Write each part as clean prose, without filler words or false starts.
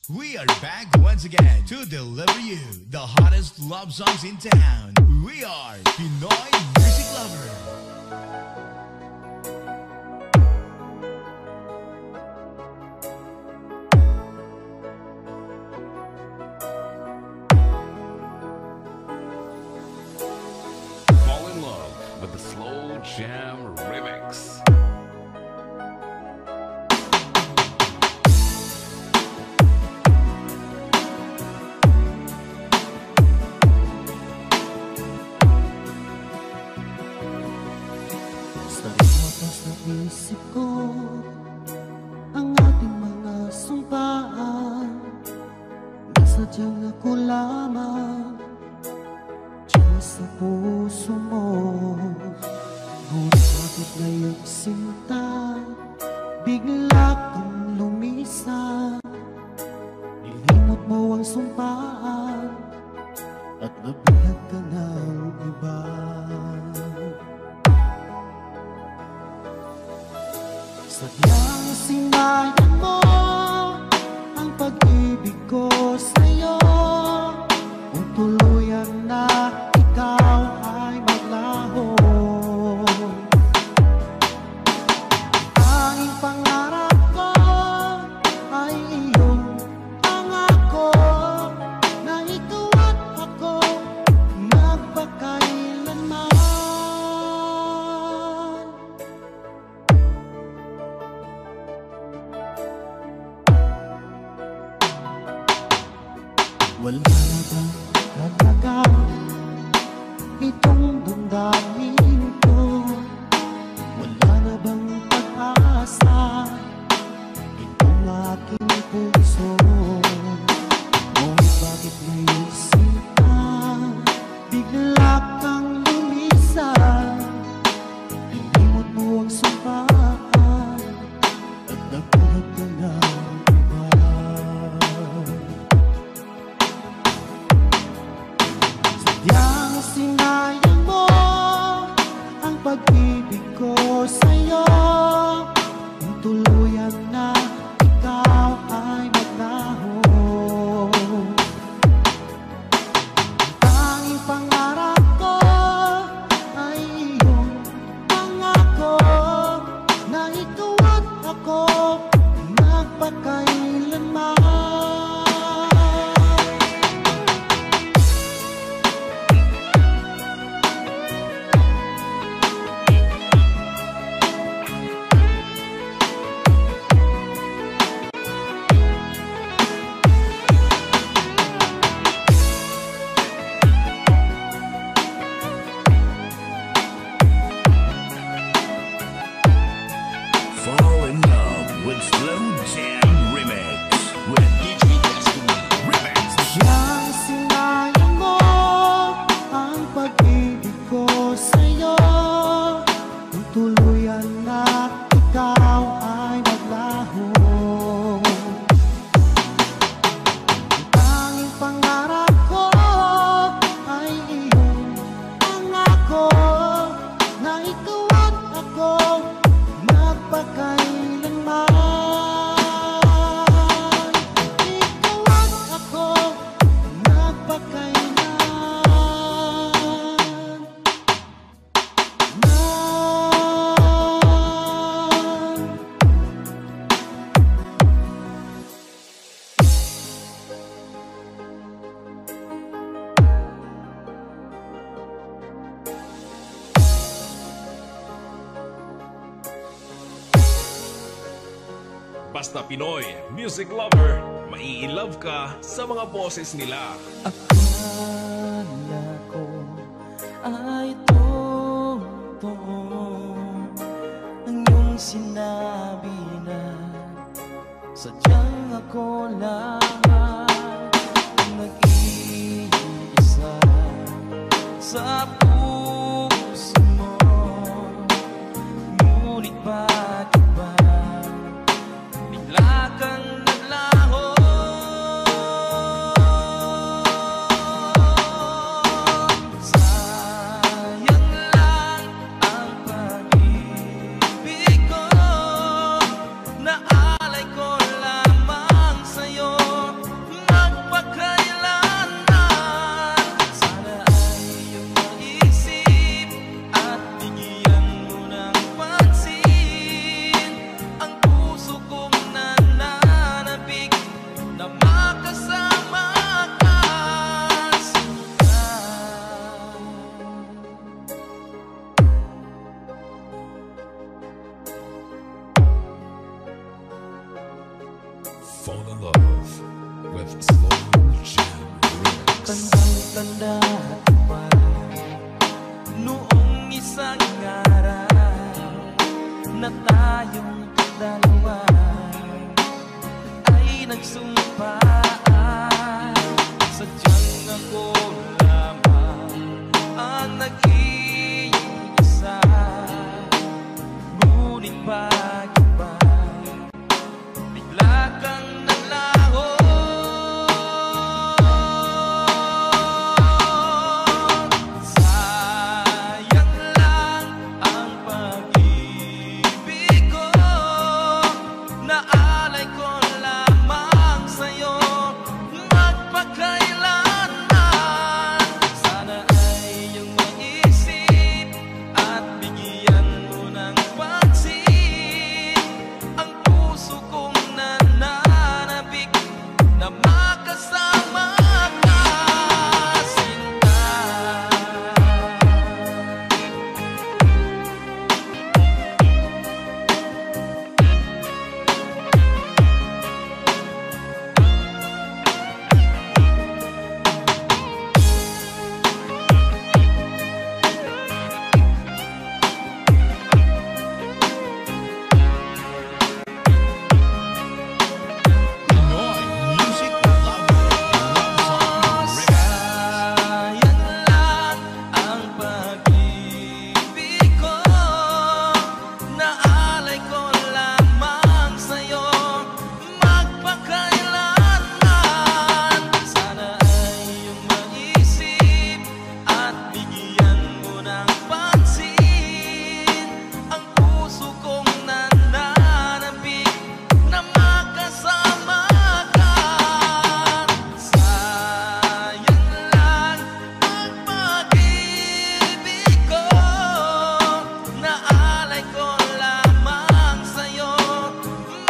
We are back once again to deliver you the hottest love songs in town. We are Pinoy Music Lover. Fall in love with the Slow Jam Remix. Isip ko ang ating mga sumpaan, nasadyang ako lamang diyan sa puso mo. Ngunit bakit ngayong sinta bigla kang lumisan? Nilimot mo ang sumpaan at nabihag ka ng iba. Sadyang sinayang mo ang pag-ibig ko sa'yo, kung tuluyan na ikaw ay maglaho. Tanging pangarap ko ay iyong pangako, na ikaw at ako magpakailanman. Wala na bang talaga itong damdamin ko? Wala na bang pag-asa itong aking puso? Ngunit bakit ngayon sinta bigla kang lumisan? Nilimot mo ang sumpaan at nagbuhat ka na. Yang sinayang mo ang pag-ibig ko sa'yo, kung tuluyan na ikaw ay maglaho. Tanging pangarap ko ay iyong pangako, na ikaw at ako magpakailanman. Fall in love with Slow Jam Remix with DJ Destiny Remix. Yang sinayang mo ang pag-ibig ko sa'yo, kung tuluyan na ikaw ay maglaho. Ang tanging pangarap ko ay iyong pangako, na ikaw at ako magpakailanman. Ikaw at ako Basta Pinoy Music Lover, mai-love ka sa mga boses nila. Akala ko ay totoo ang iyong sinabi na sadyang ako lamang ang nag-iisa sa puso mo. Ngunit bakit ba bigla kang naglaho? Sayang lang ang pag-ibig ko, naalay ko lamang sa'yo. Fall in Love with Slow Jam Remix. Tandang-tanda pa noong isang araw na tayong dalawa ay nagsumpaan. Sadyang ako lamang ang nag-iisa, ngunit bakit ba bigla kang naglaho? Sayang lang ang pag-ibig ko, naalay ko lamang sa'yo magpakailanman. Sana ay iyong maisip at bigyan mo ng pansin ang puso kong nananabik na makasama ka, sinta. Pinoy Music Lover Love Song Remix. Sayang lang ang pag-ibig ko, naalay ko lamang sa'yo magpakailanman. Sana ay iyong maisip at bigyan mo ng pansin ang puso kong nananabik na makasama ka. Sayang lang ang pag-ibig ko, naalay ko lamang sa'yo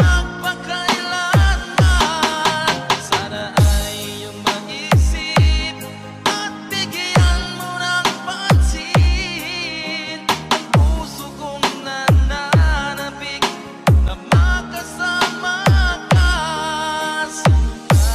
magpakailanman. Sana ay iyong maisip at bigyan mo ng pansin ang puso kong nananabik na makasama ka, sinta.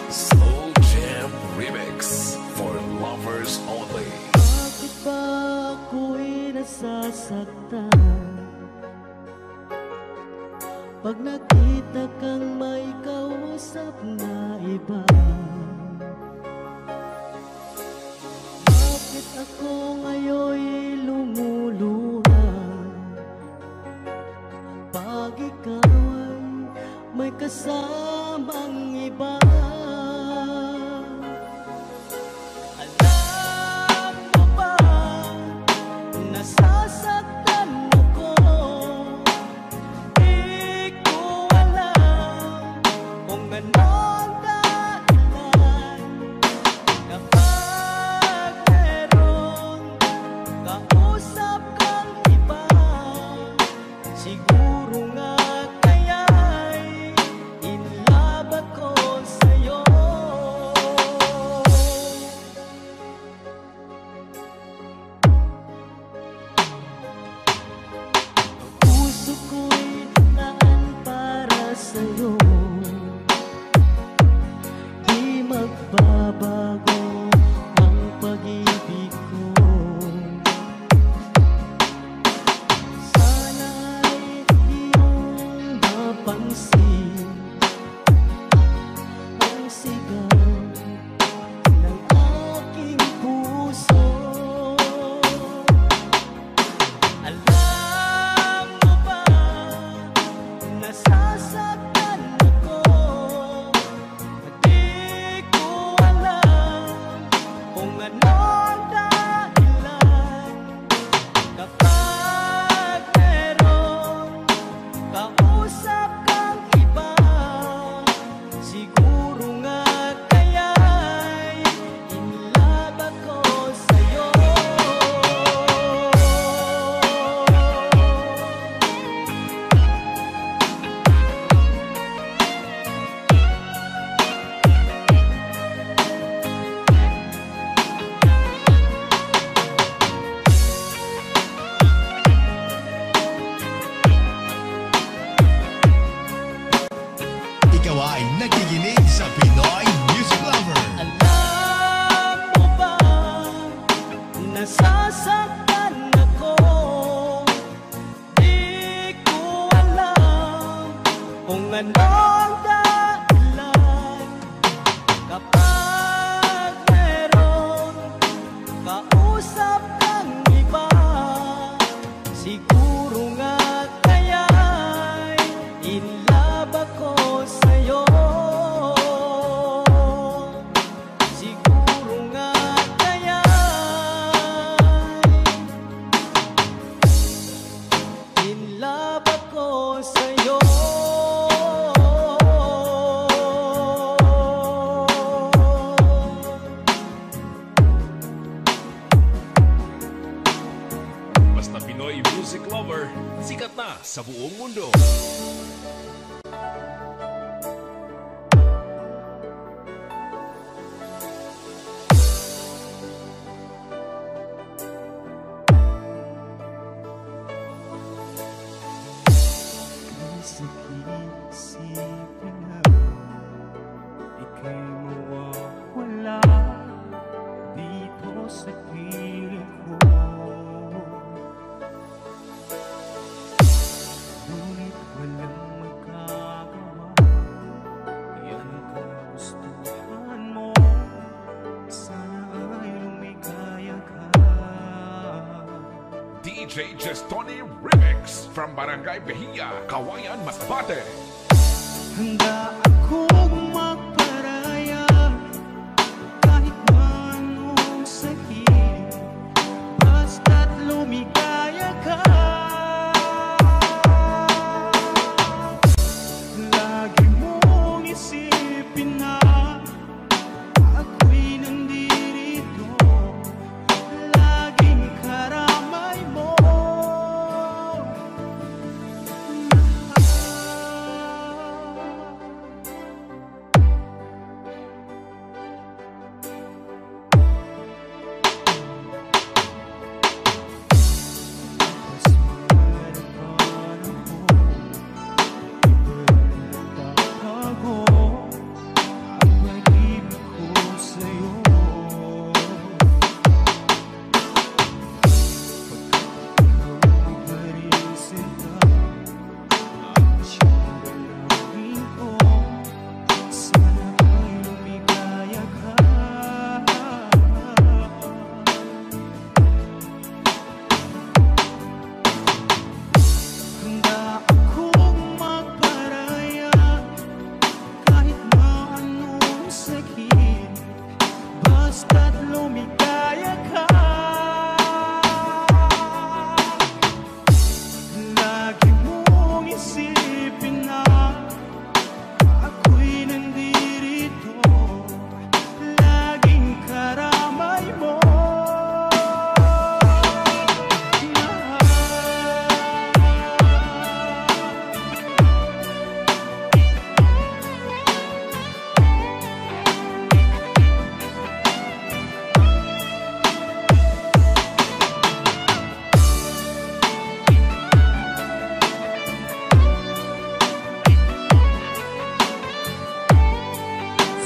Slow Jam Remix for lovers only. Bakit ba ako'y nasasaktan pag nakita kang may kausap na iba? Bakit ako ngayon'y lumuluha pag ikaw ay may kasamang iba? Alam mo ba, nasasaktan ako. Di ko alam kung ano ang dahilan kapag merong kausap kang iba. Siguro nga kaya'y in love ako music lover, sikat na sa buong mundo. Isipin na ika'y mawawala dito sa piling ko. Ngunit walang magagawa, yan kagustuhan mo. Sana ay lumikaya ka. DJ Jestoni Remix from Barangay Bahia, Kawayan, Masbate. Handa akong magparaya kahit na anong sakit, basta't lumigaya ka. Lagi mong isipin na ako'y nandito, laging karamay mo.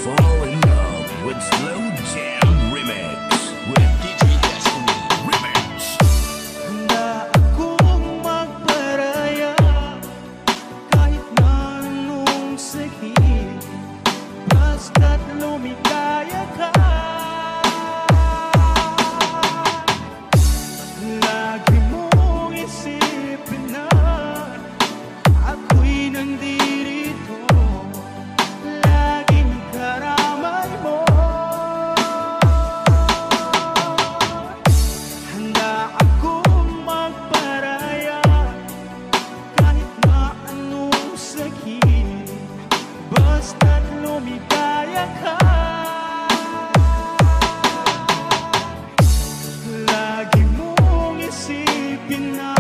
Fall in love with Slow Jam Remix with DJ Destiny Remix. Handa akong magparaya kahit na anong sakit, basta't lumigaya ka. Lagi mong isipin na ako'y nandito, laging karamay mo. Handa akong magparaya kahit na anong sakit, basta't lumigaya ka. Lagi mong isipin na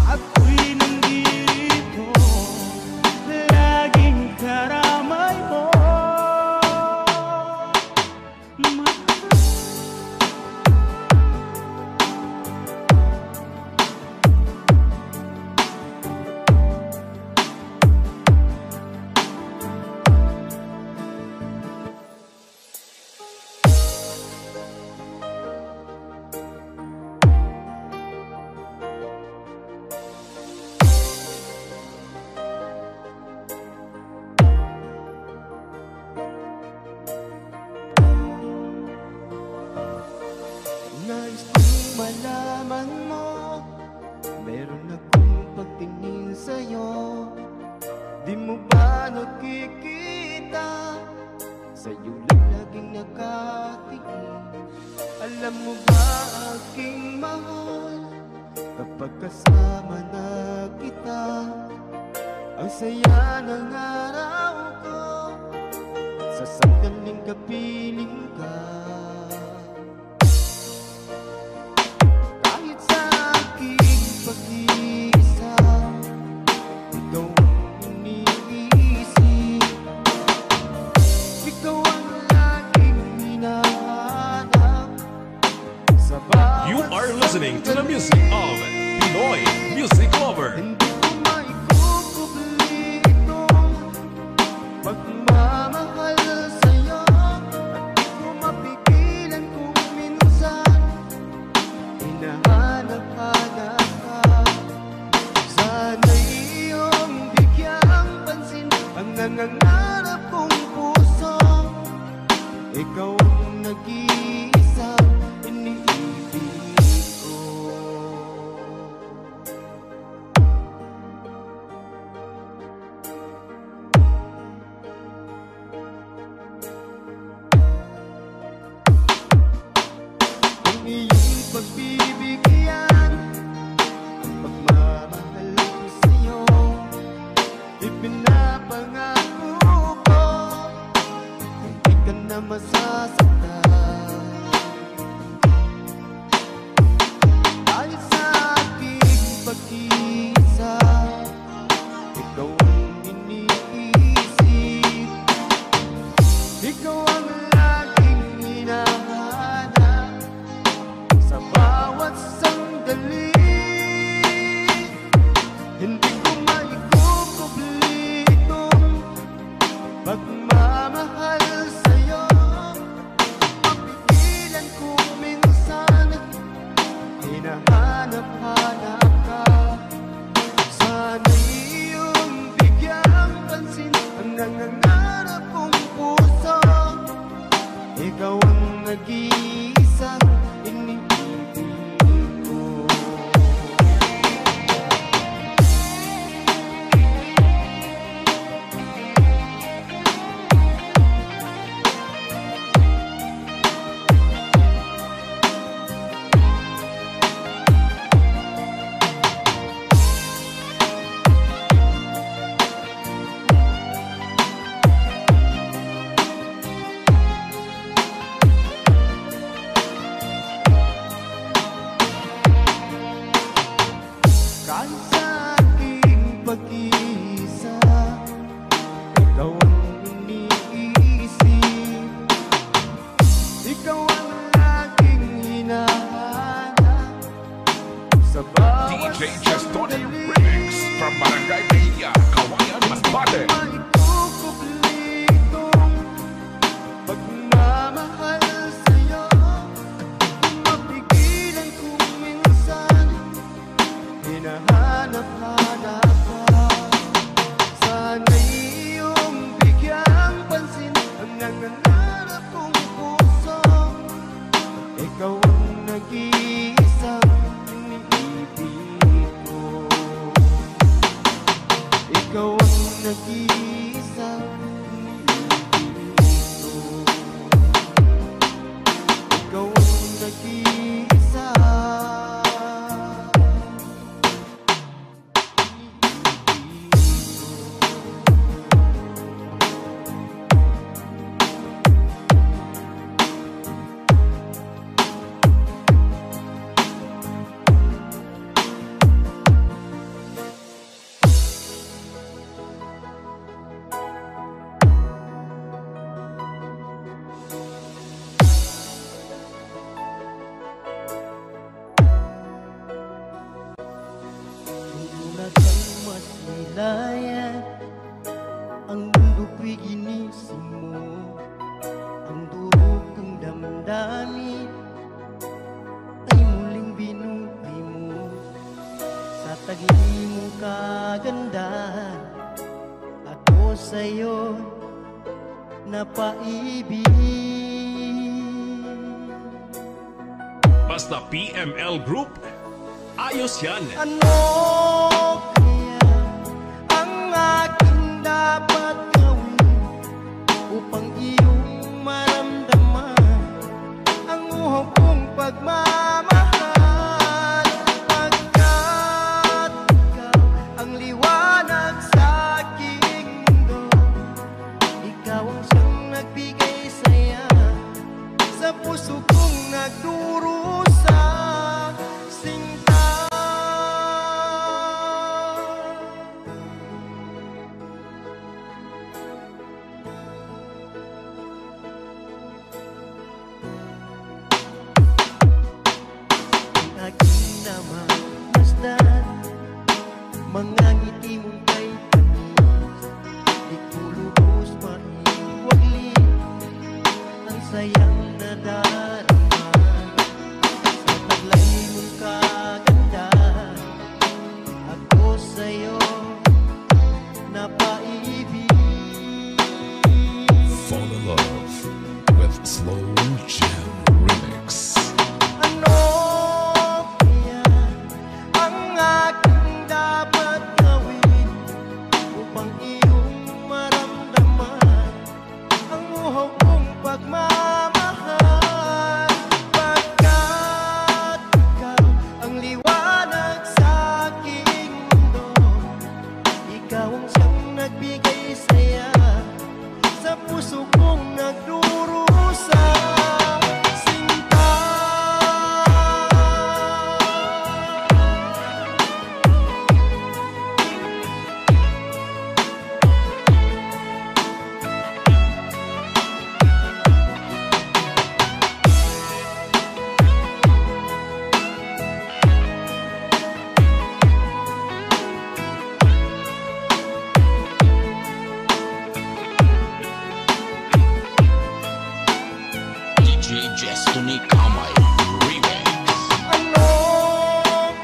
ako'y nandito, laging karamay mo. Nais kong malaman mo, meron akong pagtingin sa'yo. Di mo ba nakikita, sa'yo lang laging nakatingin. Alam mo ba aking mahal, kapag kasama na kita, ang saya ng araw ko, sa sandaling kapiling ka. Kahit sa aking are listening to the music of Pinoy Music Lover. Hindi ko maikukubli itong pagmamahal sa'yo. At di ko mapigilan kung minsan hinahanap-hanap ka. Sana'y iyong bigyang pansin ang nangangarap kong puso. Ikaw ang nag-iisang iniibig ko. Ang iyong pagbibigyan, ang pagmamahal ko sa'yo, ipinapangako ko, hindi ka na masasaktan. Dahil sa aking pag-iisa, ikaw ang iniisip, ikaw ang laging hinahanap sa bawat sandali. Hindi ko maikukubli itong pagmamahal sa'yo. Mapigilan kung minsan hinahanap-hanap ka. Sana'y iyong bigyang pansin ang nangangarap kong puso. Ikaw ang nag-iisang iniibig ko. Kahit sa aking pag-iisa, ikaw ang iniisip, ikaw ang laging hinahanap sa bawat DJ Chestoni Remix from Barangay Bahia, Kawayan, Masbate. maikukubli itong pagmamahal sa'yo. Mapigilan kung minsan hinahanap-hanap ka. Sana'y iyong bigyang pansin ang nangangarap kong puso. Ikaw ang nag-iisang iniibig ko. Ikaw ang nag-iisang iniibig ko. Ikaw ang nag-iisa. Tulad ng masilayan, ang mundo ko'y ginising mo. Ang durog kong damdamin ay muling binukay mo. Sa tagli mong kagandahan, ako sa'yo napaibig. Basta PML Group, ayos yan. Ano kaya ang aking dapat gawin upang iyong maramdaman ang uhog kong pagmamahal? Pagkat ikaw ang liwanag sa aking mundo, ikaw ang siyang nagbigay saya sa puso kong nagdurusa. Sinta, sayang nadarama sa taglay mong kaganda. Ako sa'yo napaibig. Fall in love with Slow Jam Remix. Ano kaya ang aking dapat gawin upang iyong maramdaman ang uhaw kong pagmamahal? Pagkat ikaw ang liwanag sa aking mundo, ikaw ang siyang nagbigay saya sa puso kong nagdurusa. Sinta, DJ Destiny Kamay Remix. ano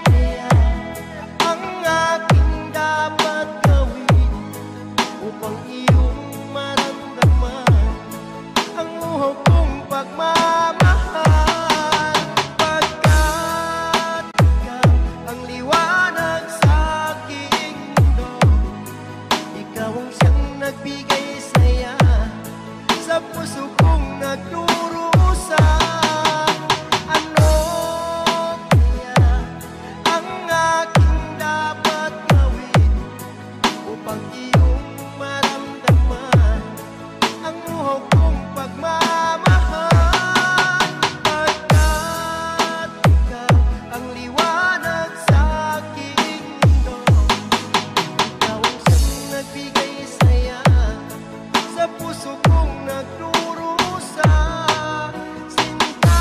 kaya ang aking dapat gawin upang iyong maramdaman ang uhaw kong pagmamahal? Pagkat ikaw ang liwanag sa aking mundo, ikaw ang siyang nagbigay saya sa puso kong nagdurusa. Ano kaya ang aking dapat gawin upang iyong maramdaman ang uhaw kong pagmamahal? Pagkat ikaw ang liwanag sa aking mundo, ikaw ang siyang nagbigay saya sa puso kong nagdurusa. Sinta,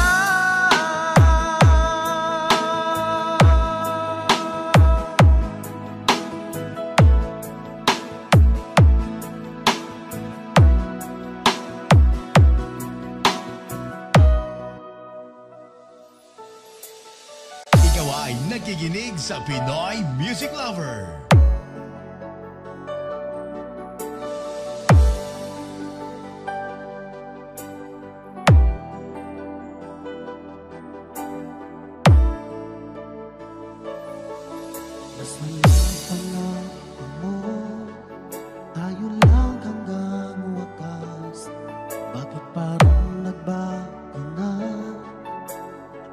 Ikaw ay nakikinig sa Pinoy Music Lover. Masayang pangako mo, tayo lang hanggang wakas. Bakit parang nagbago na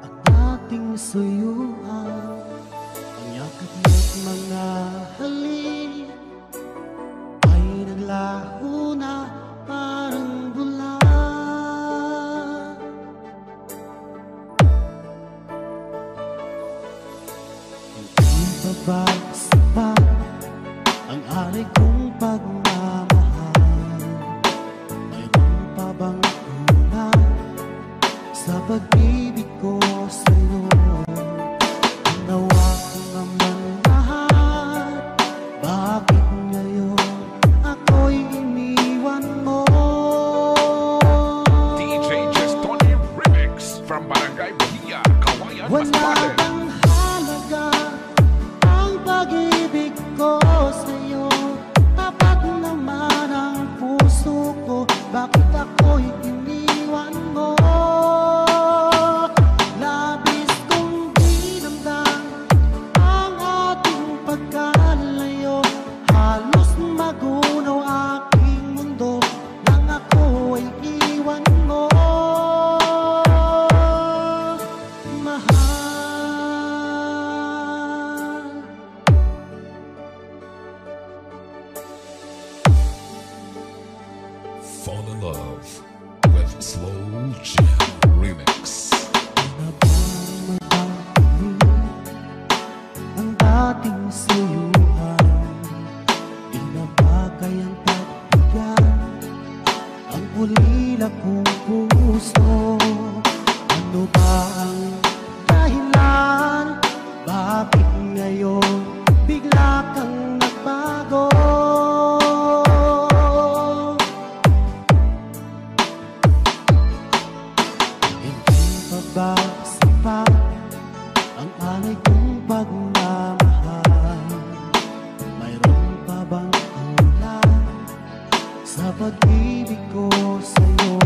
ang ating suyuan? Ang yakap mo't mga halik ay naglaho na parang bula. Hindi pa ba sapat ang aray kong pagmamahal? Mayroon pa bang kulang sa pag-ibig ko sa'yo? Ang nawa ko naman lahat, bakit ngayon ako'y iniwan mo? DJ Destiny Remix from Barangay Bahia, Kawayan, Wala Masbate. bang halaga ang pag-ibig ko sa'yo? Tapat naman ang puso ko, bakit ako'y iniwan mo? Labis kong dinamdam ang ating pagkalayo, halos magunaw aking mundo nang ako ay iwan mo. Mahal, ba sapat ang alay kong pagmamahal? Mayroon pa bang ulan sa pag-ibig ko sa'yo?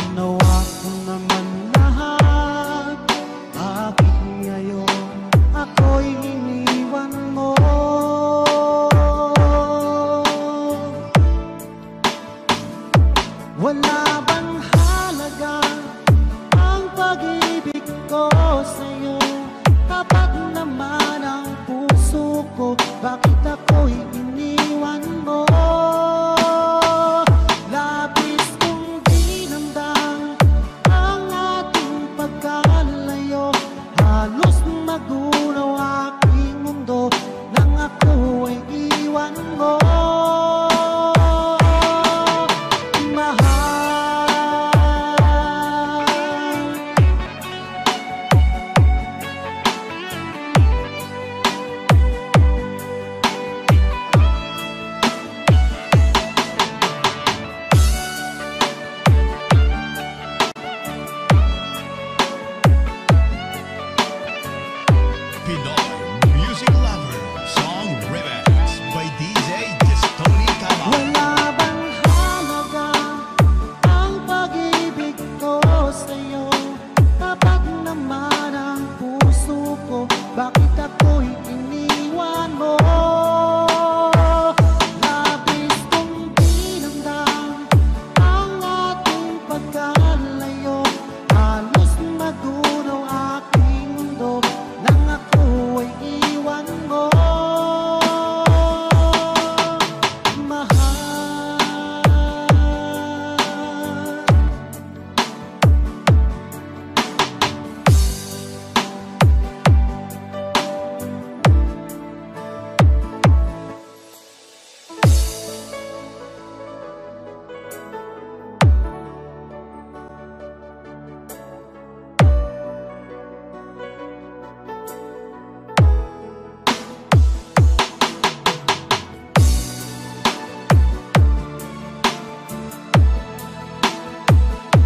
Ginawa ko naman lahat, bakit ngayon ako'y iniwan mo? Wala bang halaga ang pag-ibig ko sa'yo? Tapat naman ang puso ko, bakit ako'y iniwan mo? Labis kong dinamdam ang ating pagkalayo, halos magunaw aking mundo nang ako ay iwan mo. Pinoy Music Lover Song Remix by DJ Jestoni Kamay. Wala bang halaga ang pag-ibig ko sa'yo? Tapat naman ang puso ko, bakit ako'y iniwan mo? Labis kong dinamdam ang ating pagkalayo, halos magunaw aking mundo nang ako ay iwan mo.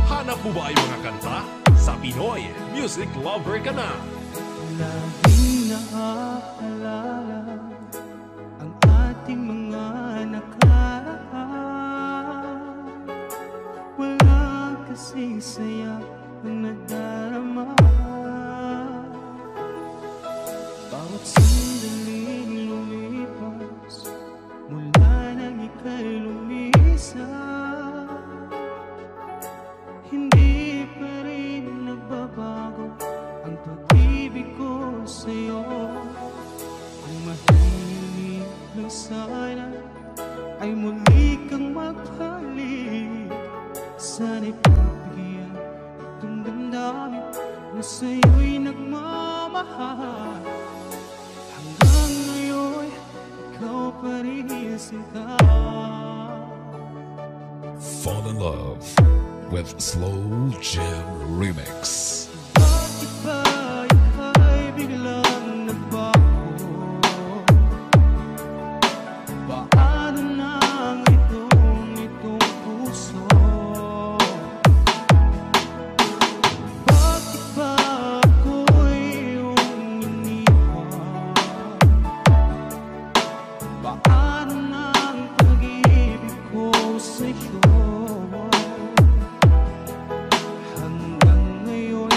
Hanap mo ba ay mga kanta? Sa Pinoy Music Lover ka na. Laging naaalala ang ating mga nakaraan. Wala kasing saya ang nadarama. Bawat sandaling lumipas mula nang ika'y lumisan, hindi pa rin nagbabago ang pag-ibig ko sa'yo. Ang mahilig lang sana ay muli kang maghalik. Sana'y pagbigyan itong damdamin na sa'yo'y nagmamahal. Hanggang ngayon, ikaw pa rin sinta. Fall in love with Slow Jam Remix. Bakit ba ika'y biglang nagbago? Paano nang itong puso? Bakit ba ako'y iyong iniwan? Paano nang pag-ibig ko sa'yo? Hanggang ngayon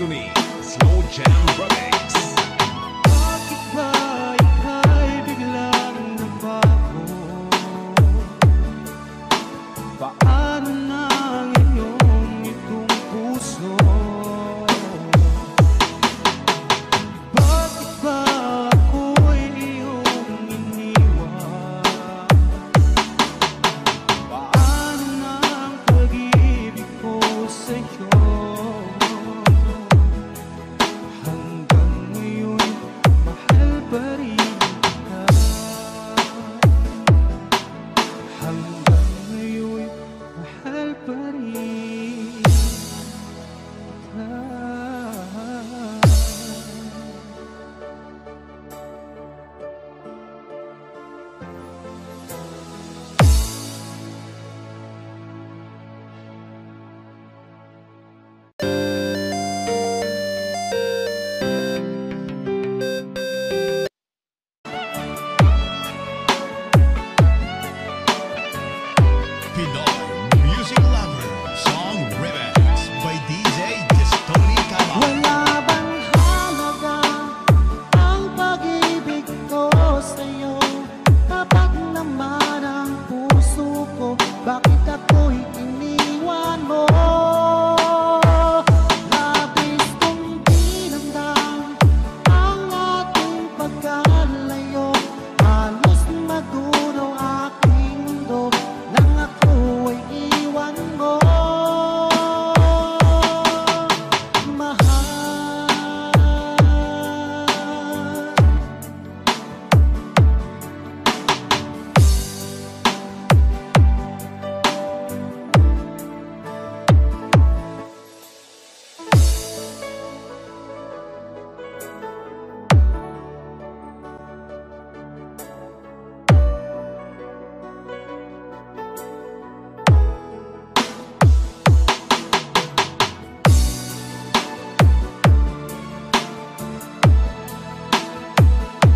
Destiny Slow Jam Remix. Bakit ba ika'y biglang nabago? Paano na ngayon itong puso? Bakit ba ako'y iyong iniwan? Paano na ang pag-ibig ko sa'yo? Hanggang ngayon, mahal pa rin kita. Hanggang ngayon, mahal pa rin kita. Pinoy Music Lover Song Remix by DJ Destiny Kamay. Wala bang halaga ang pag-ibig ko sa'yo? Kapag naman ang puso ko, bakit ako'y iniwan mo? Labis kong dinamdam ang ating pagkalayo. Halos magulo aking mundo nang ako ay iwan mo.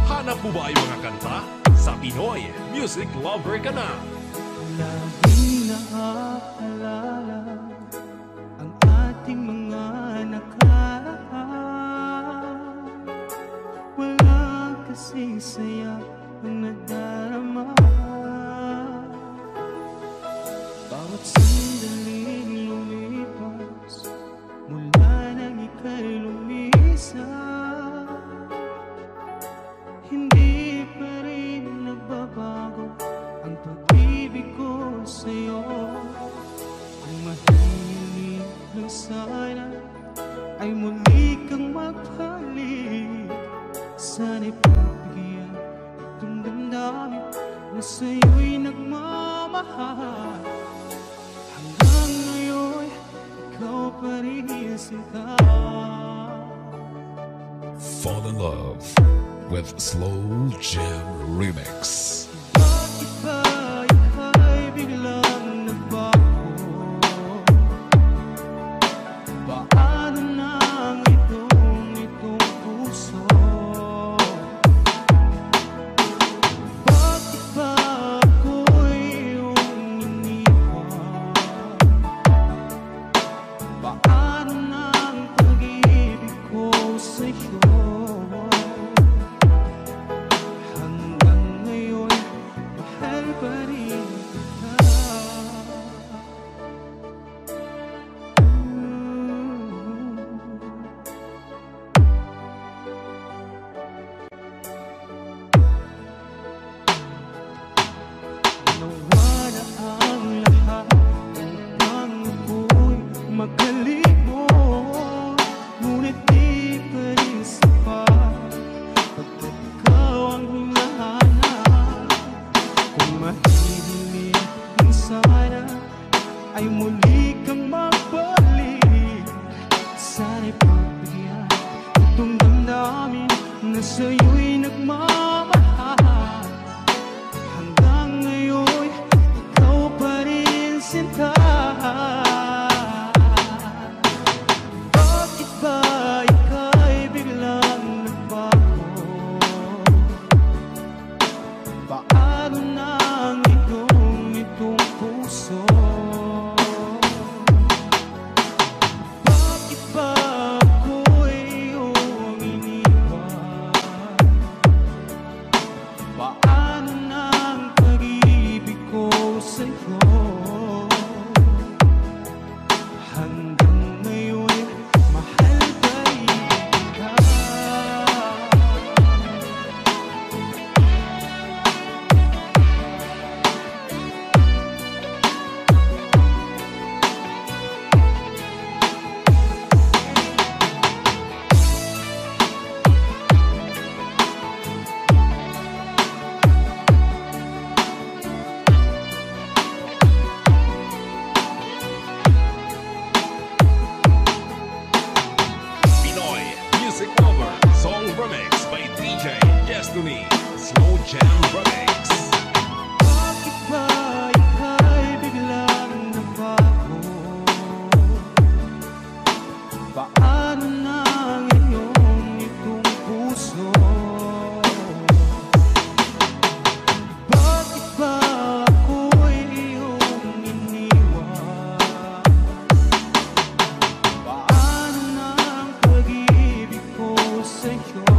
Hanap mo ba ay mga kanta? Sa Pinoy Music Lover ka na. Laging naaalala ang ating mga nakaraan. Wala kasing saya ang nadarama. Bawat sandaling lumipas mula nang ika'y lumisan, hindi pa rin nagbabago ang pag-ibig ko sa'yo. Ang mahilig lang sana ay muli kang magbalik. Sana'y pagbigyan itong damdamin na sa'yo'y nagmamahal. Hanggang ngayon, ikaw pa rin sinta. Fall in love with Slow Jam Remix. Bakit ba ika'y biglang nagbago? Paano na itong puso? Bakit ba ako'y iyong iniwan? Paano na ang pag-ibig ko sa'yo? Hanggang ngayon, mahal pa rin kita. Nawala ang lahat upang ako'y makalimot. Ngunit di pa rin sapat pagkat ikaw ang hinahanap. Kung mahihiling din sana ay muli kang magbalik. Sana'y pagbigyan itong damdamin na sa'yo'y nagmamahal. Hanggang ngayon, ikaw pa rin sinta. Bakit ba ika'y biglang nagbago? Paano na ang itong puso? Bakit ba ako sa'yo